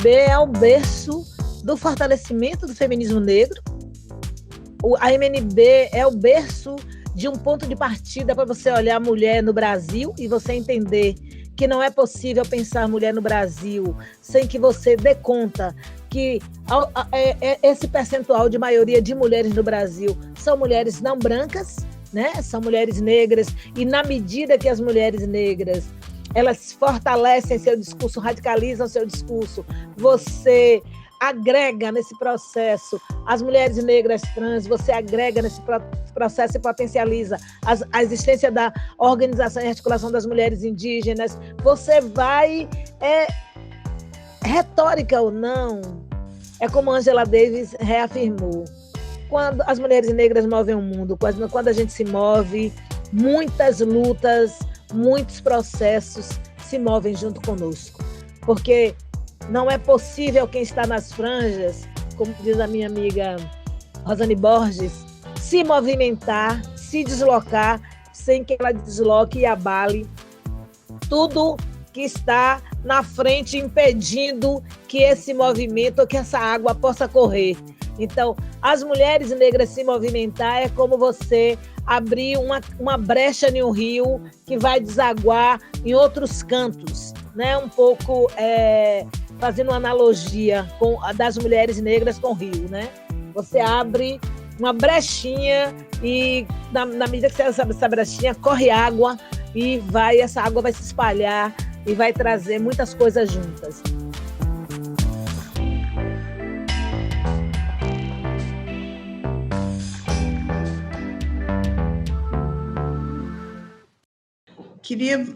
MNB é o berço do fortalecimento do feminismo negro. A MNB é o berço de um ponto de partida para você olhar a mulher no Brasil e você entender que não é possível pensar a mulher no Brasil sem que você dê conta que esse percentual de maioria de mulheres no Brasil são mulheres não brancas, né? São mulheres negras, e na medida que as mulheres negras elas fortalecem seu discurso, radicalizam seu discurso, você agrega nesse processo as mulheres negras trans, você agrega nesse processo e potencializa a existência da organização e articulação das mulheres indígenas, você vai, retórica ou não, é como Angela Davis reafirmou, quando as mulheres negras movem o mundo, quando a gente se move, muitas lutas, muitos processos se movem junto conosco, porque não é possível quem está nas franjas, como diz a minha amiga Rosane Borges, se movimentar, se deslocar, sem que ela desloque e abale tudo que está na frente, impedindo que esse movimento, ou que essa água possa correr. Então, as mulheres negras se movimentar é como você abrir uma brecha em um rio que vai desaguar em outros cantos, né? Um pouco fazendo uma analogia das mulheres negras com o rio, né? Você abre uma brechinha e na medida que você abre essa brechinha, corre água e essa água vai se espalhar e vai trazer muitas coisas juntas. Queria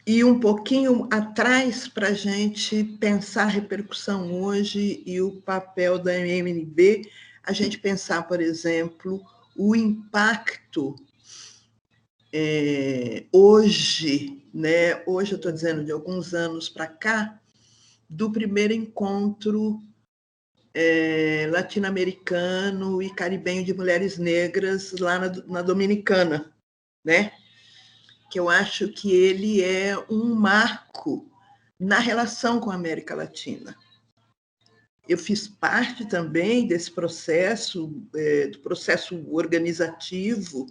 ir um pouquinho atrás para a gente pensar a repercussão hoje e o papel da MNB, a gente pensar, por exemplo, o impacto hoje, né? Hoje eu estou dizendo de alguns anos para cá, do primeiro encontro latino-americano e caribenho de mulheres negras lá na Dominicana, né? Que eu acho que ele é um marco na relação com a América Latina. Eu fiz parte também desse processo, do processo organizativo,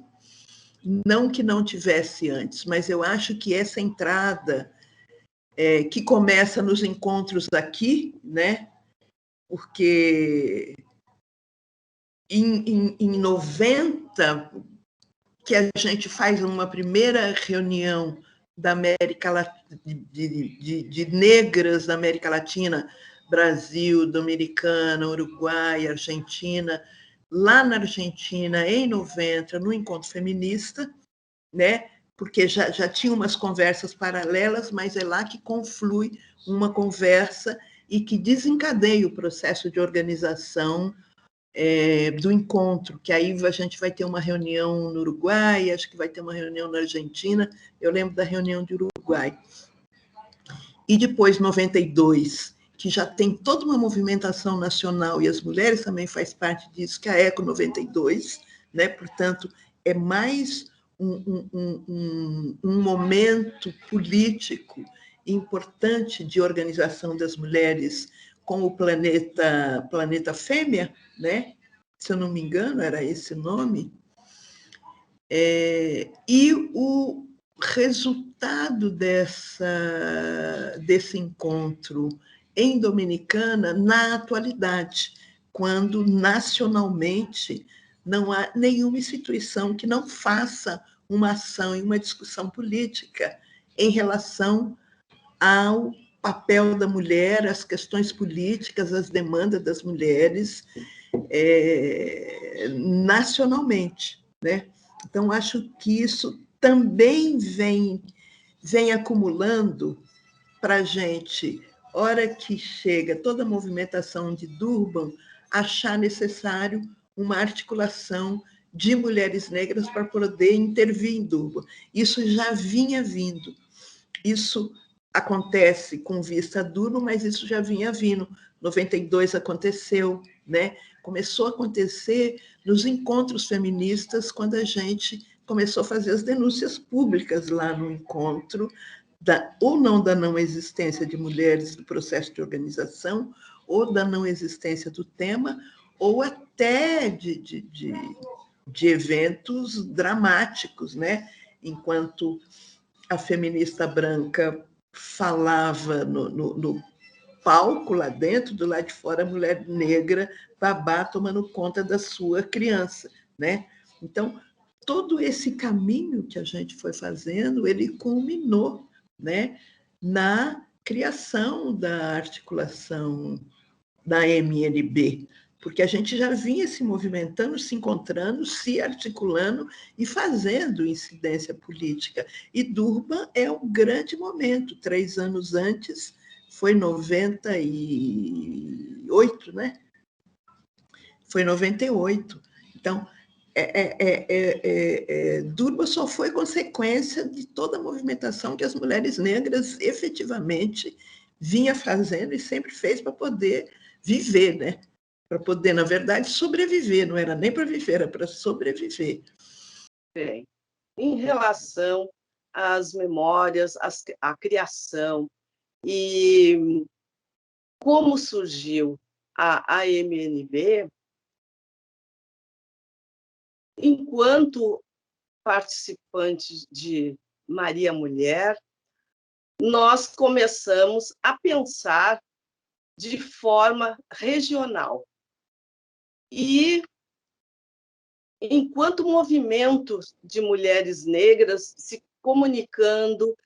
não que não tivesse antes, mas eu acho que essa entrada, que começa nos encontros aqui, né? Porque em 90, que a gente faz uma primeira reunião da América de negras da América Latina, Brasil, Dominicana, Uruguai, Argentina, lá na Argentina, em 90, no Encontro Feminista, né? Porque já tinha umas conversas paralelas, mas é lá que conflui uma conversa e que desencadeia o processo de organização do encontro, que aí a gente vai ter uma reunião no Uruguai, acho que vai ter uma reunião na Argentina, eu lembro da reunião de Uruguai. E depois, 92, que já tem toda uma movimentação nacional, e as mulheres também fazem parte disso, que é a ECO 92, né? Portanto, é mais um momento político importante de organização das mulheres com o Planeta Fêmea, né? Se eu não me engano, era esse o nome. E o resultado desse encontro em Dominicana na atualidade, quando nacionalmente não há nenhuma instituição que não faça uma ação e uma discussão política em relação ao papel da mulher, as questões políticas, as demandas das mulheres nacionalmente, né? Então, acho que isso também vem acumulando para a gente, hora que chega toda a movimentação de Durban, achar necessário uma articulação de mulheres negras para poder intervir em Durban. Isso já vinha vindo. Isso acontece com vista a Durban, mas isso já vinha vindo. 92 aconteceu, né? Começou a acontecer nos encontros feministas, quando a gente começou a fazer as denúncias públicas lá no encontro, ou não da não existência de mulheres no processo de organização, ou da não existência do tema, ou até de eventos dramáticos, né? Enquanto a feminista branca falava no palco lá dentro, do lado de fora, a mulher negra, babá, tomando conta da sua criança, né? Então, todo esse caminho que a gente foi fazendo, ele culminou, né, na criação da articulação da MNB, porque a gente já vinha se movimentando, se encontrando, se articulando e fazendo incidência política. E Durban é um grande momento. 3 anos antes, foi 98, né? Foi 98. Então, Durban só foi consequência de toda a movimentação que as mulheres negras efetivamente vinha fazendo e sempre fez para poder viver, né? Para poder, na verdade, sobreviver, não era nem para viver, era para sobreviver. Bem, em relação às memórias, à criação e como surgiu a AMNB, enquanto participantes de Maria Mulher, nós começamos a pensar de forma regional. E, enquanto movimento de mulheres negras se comunicando,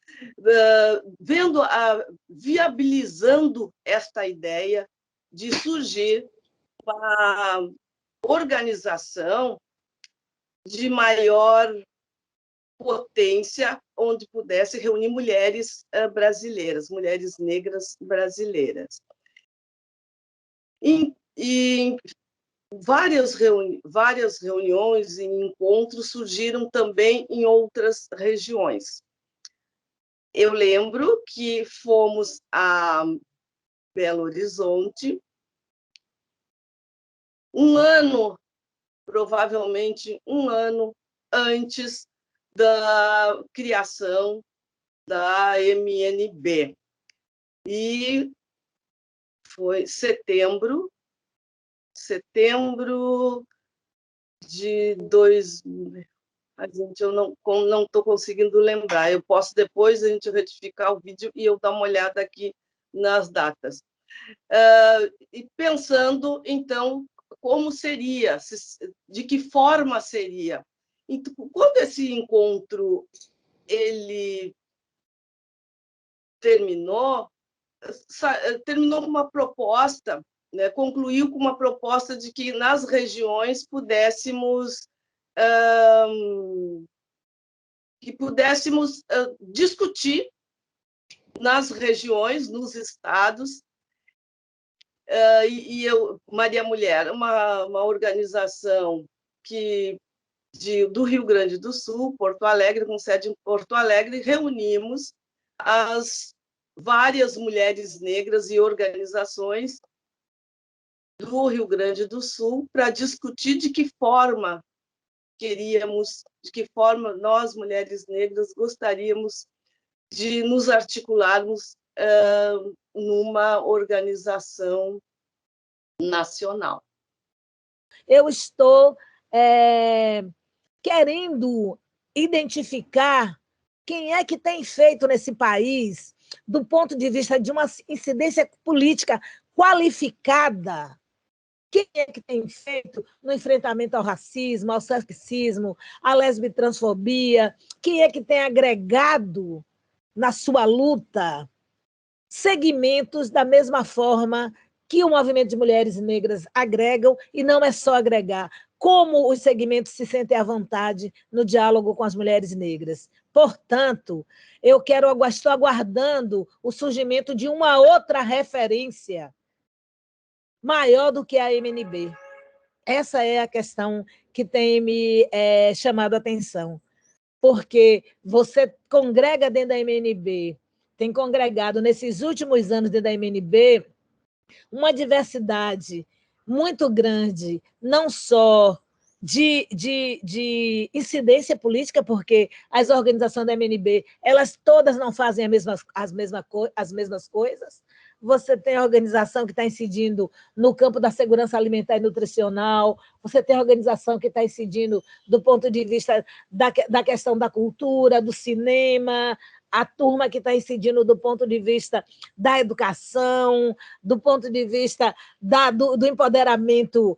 viabilizando esta ideia de surgir uma organização de maior potência, onde pudesse reunir mulheres brasileiras, mulheres negras brasileiras. E várias reuniões e encontros surgiram também em outras regiões. Eu lembro que fomos a Belo Horizonte, provavelmente um ano antes da criação da MNB. E foi setembro de 2000. Gente, eu não estou conseguindo lembrar. Eu posso depois a gente retificar o vídeo e eu dar uma olhada aqui nas datas. E pensando, então, como seria, de que forma seria. Então, quando esse encontro ele terminou com uma proposta, né, concluiu com uma proposta de que nas regiões pudéssemos discutir nas regiões, nos estados, Maria Mulher, uma organização do Rio Grande do Sul, Porto Alegre, com sede em Porto Alegre, reunimos as várias mulheres negras e organizações do Rio Grande do Sul para discutir de que forma nós, mulheres negras, gostaríamos de nos articularmos numa organização nacional. Eu estou querendo identificar quem é que tem feito nesse país, do ponto de vista de uma incidência política qualificada. Quem é que tem feito no enfrentamento ao racismo, ao sexismo, à lesbitransfobia? Quem é que tem agregado na sua luta segmentos da mesma forma que o movimento de mulheres negras agregam, e não é só agregar, como os segmentos se sentem à vontade no diálogo com as mulheres negras. Portanto, estou aguardando o surgimento de uma outra referência maior do que a MNB. Essa é a questão que tem me chamado a atenção, porque você congrega dentro da MNB, tem congregado nesses últimos anos dentro da MNB uma diversidade muito grande, não só de incidência política, porque as organizações da MNB, elas todas não fazem as mesmas coisas. Você tem a organização que está incidindo no campo da segurança alimentar e nutricional, você tem a organização que está incidindo do ponto de vista da questão da cultura, do cinema, a turma que está incidindo do ponto de vista da educação, do ponto de vista do empoderamento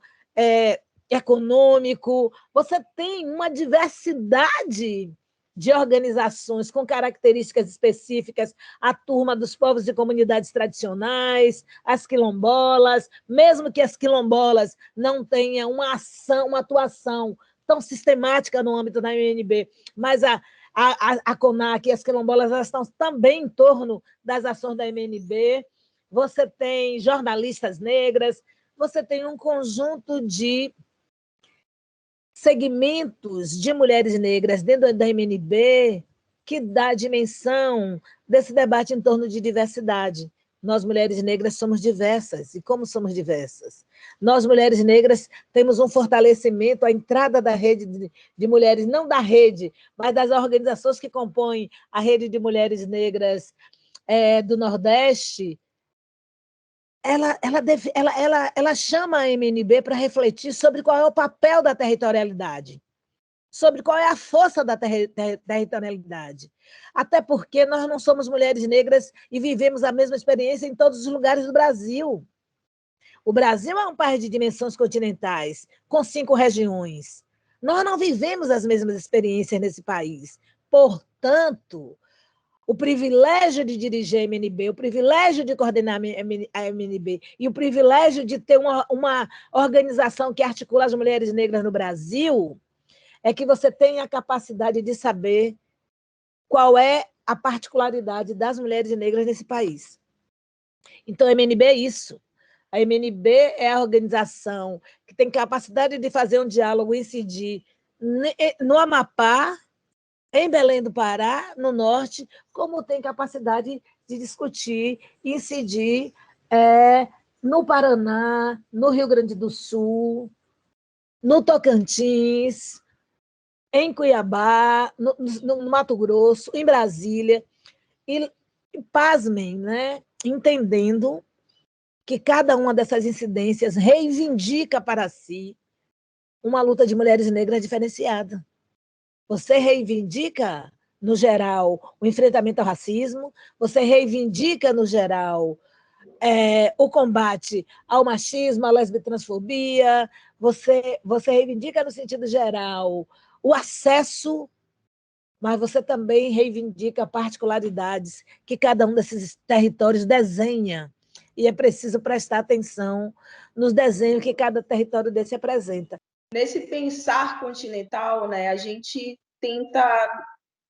econômico. Você tem uma diversidade de organizações com características específicas, a turma dos povos e comunidades tradicionais, as quilombolas, mesmo que as quilombolas não tenham uma atuação tão sistemática no âmbito da UNB, mas a CONAC e as quilombolas elas estão também em torno das ações da MNB. Você tem jornalistas negras, você tem um conjunto de segmentos de mulheres negras dentro da MNB que dá a dimensão desse debate em torno de diversidade. Nós, mulheres negras, somos diversas. E como somos diversas? Nós, mulheres negras, temos um fortalecimento, a entrada da rede de mulheres, não da rede, mas das organizações que compõem a rede de mulheres negras do Nordeste. Ela chama a MNB para refletir sobre qual é o papel da territorialidade, sobre qual é a força da territorialidade. Até porque nós não somos mulheres negras e vivemos a mesma experiência em todos os lugares do Brasil. O Brasil é um país de dimensões continentais, com 5 regiões. Nós não vivemos as mesmas experiências nesse país. Portanto, o privilégio de dirigir a MNB, o privilégio de coordenar a MNB e o privilégio de ter uma organização que articula as mulheres negras no Brasil é que você tem a capacidade de saber qual é a particularidade das mulheres negras nesse país. Então, a MNB é isso. A MNB é a organização que tem capacidade de fazer um diálogo, incidir no Amapá, em Belém do Pará, no Norte, como tem capacidade de discutir, incidir no Paraná, no Rio Grande do Sul, no Tocantins, em Cuiabá, no Mato Grosso, em Brasília, e pasmem, né? Entendendo que cada uma dessas incidências reivindica para si uma luta de mulheres negras diferenciada. Você reivindica, no geral, o enfrentamento ao racismo, você reivindica, no geral, o combate ao machismo, à lesbitransfobia, você reivindica, no sentido geral, o acesso, mas você também reivindica particularidades que cada um desses territórios desenha, e é preciso prestar atenção nos desenhos que cada território desse apresenta. Nesse pensar continental, né, a gente tenta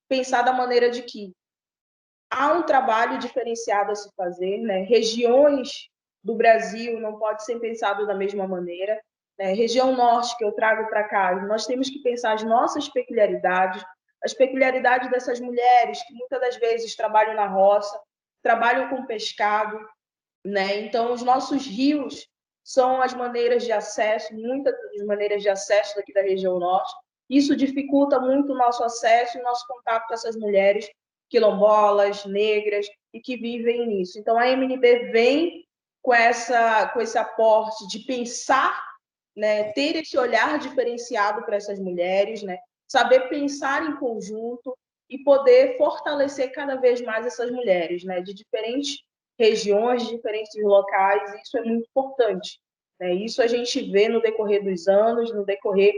pensar da maneira de que há um trabalho diferenciado a se fazer, né? Regiões do Brasil não pode ser pensado da mesma maneira, né? Região norte que eu trago para cá, nós temos que pensar as nossas peculiaridades, as peculiaridades dessas mulheres que muitas das vezes trabalham na roça, trabalham com pescado, né? Então os nossos rios são as maneiras de acesso, muitas das maneiras de acesso daqui da região norte. Isso dificulta muito o nosso acesso e o nosso contato com essas mulheres quilombolas, negras, e que vivem nisso. Então, a MNB vem com esse aporte de pensar, né, ter esse olhar diferenciado para essas mulheres, né, saber pensar em conjunto e poder fortalecer cada vez mais essas mulheres, né, de diferentes regiões, de diferentes locais, e isso é muito importante. Né? Isso a gente vê no decorrer dos anos, no decorrer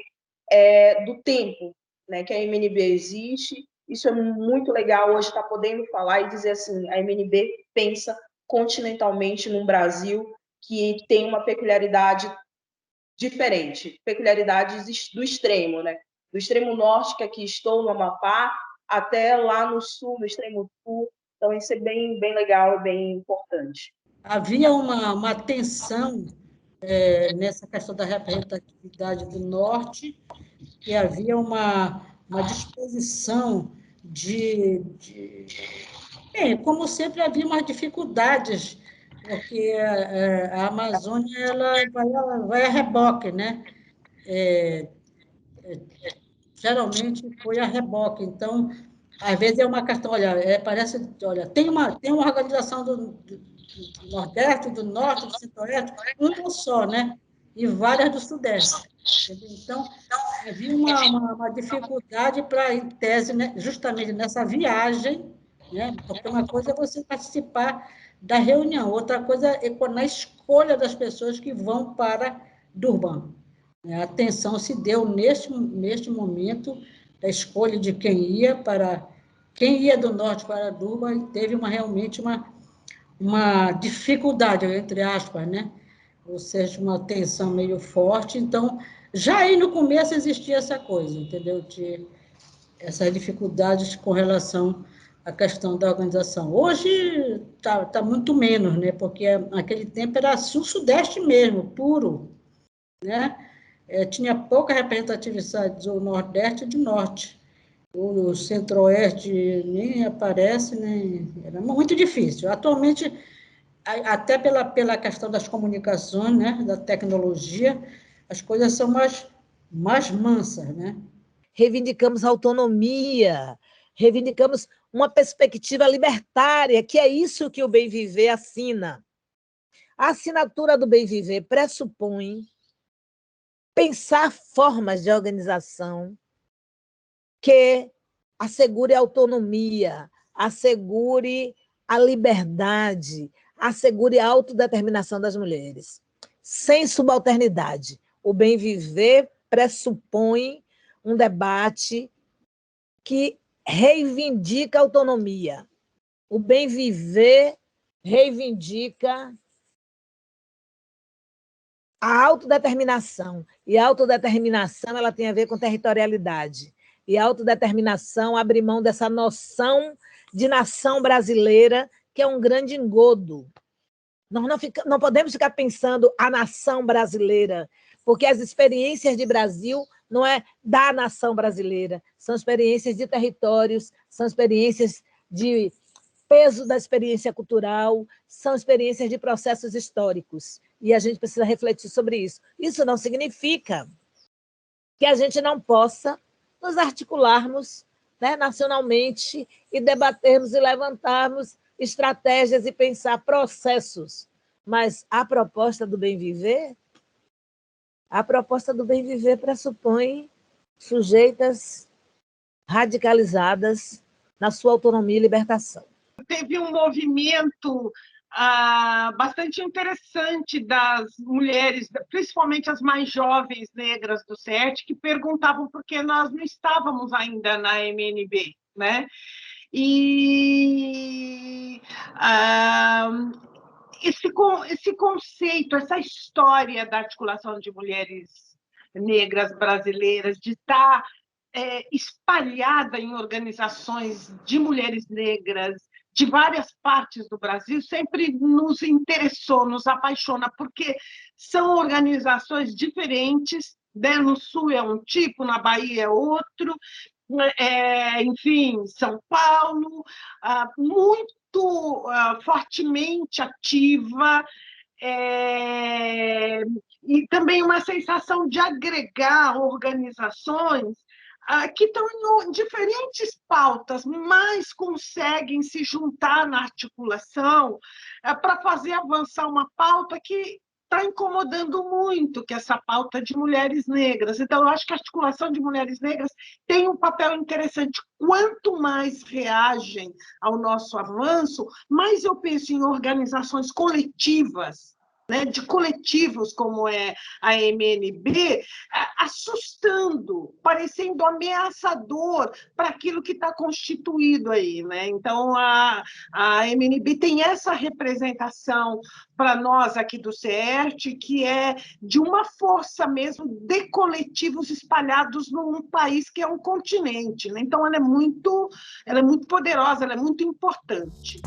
do tempo, né, que a MNB existe. Isso é muito legal hoje estar podendo falar e dizer assim, a MNB pensa continentalmente num Brasil que tem uma peculiaridade diferente, peculiaridades do extremo, né? Do extremo norte, que aqui estou, no Amapá, até lá no sul, no extremo sul. Então, isso é bem, bem legal, bem importante. Havia uma tensão nessa questão da representatividade do norte, e havia uma disposição como sempre, havia umas dificuldades, porque a Amazônia ela vai a reboque, né? geralmente foi a reboque. Então, às vezes é uma questão, olha, parece, olha, tem uma organização do Nordeste, do Norte, do Centro-Oeste, uma só, né? E várias do Sudeste. Entendeu? Então, havia uma dificuldade para, em tese, né, justamente nessa viagem, né? Porque uma coisa é você participar da reunião, outra coisa é na escolha das pessoas que vão para Durban. A atenção se deu neste momento da escolha de quem ia do norte para Durban, e teve realmente uma dificuldade, entre aspas, né? Ou seja, uma tensão meio forte. Então, já aí no começo existia essa coisa, entendeu? De essas dificuldades com relação à questão da organização. Hoje tá muito menos, né? Porque naquele tempo era sul-sudeste mesmo, puro, né? Tinha pouca representatividade do Nordeste e do Norte. O Centro-Oeste nem aparece, nem era muito difícil. Atualmente, até pela questão das comunicações, né, da tecnologia, as coisas são mais mansas, né? Reivindicamos autonomia, reivindicamos uma perspectiva libertária, que é isso que o Bem Viver assina. A assinatura do Bem Viver pressupõe pensar formas de organização que assegure a autonomia, assegure a liberdade, assegure a autodeterminação das mulheres, sem subalternidade. O Bem Viver pressupõe um debate que reivindica a autonomia. O Bem Viver reivindica a autodeterminação. E a autodeterminação ela tem a ver com territorialidade. E a autodeterminação abre mão dessa noção de nação brasileira, que é um grande engodo. Nós não podemos ficar pensando a nação brasileira, porque as experiências de Brasil não é da nação brasileira, são experiências de territórios, são experiências de peso da experiência cultural, são experiências de processos históricos. E a gente precisa refletir sobre isso. Isso não significa que a gente não possa nos articularmos, né, nacionalmente e debatermos e levantarmos estratégias e pensar processos. Mas a proposta do Bem Viver pressupõe sujeitas radicalizadas na sua autonomia e libertação. Teve um movimento bastante interessante das mulheres, principalmente as mais jovens negras do CERT, que perguntavam por que nós não estávamos ainda na MNB, né? E esse conceito, essa história da articulação de mulheres negras brasileiras, de estar espalhada em organizações de mulheres negras de várias partes do Brasil, sempre nos interessou, nos apaixona, porque são organizações diferentes, né? No Sul é um tipo, na Bahia é outro, enfim, São Paulo, muito fortemente ativa, e também uma sensação de agregar organizações que estão em diferentes pautas, mas conseguem se juntar na articulação para fazer avançar uma pauta que está incomodando muito, que é essa pauta de mulheres negras. Então, eu acho que a articulação de mulheres negras tem um papel interessante. Quanto mais reagem ao nosso avanço, mais eu penso em organizações coletivas, né, de coletivos como é a MNB, assustando, parecendo ameaçador para aquilo que está constituído aí, né? Então, a MNB tem essa representação para nós aqui do CERT, que é de uma força mesmo de coletivos espalhados num país que é um continente, né? Então, ela é muito poderosa, ela é muito importante.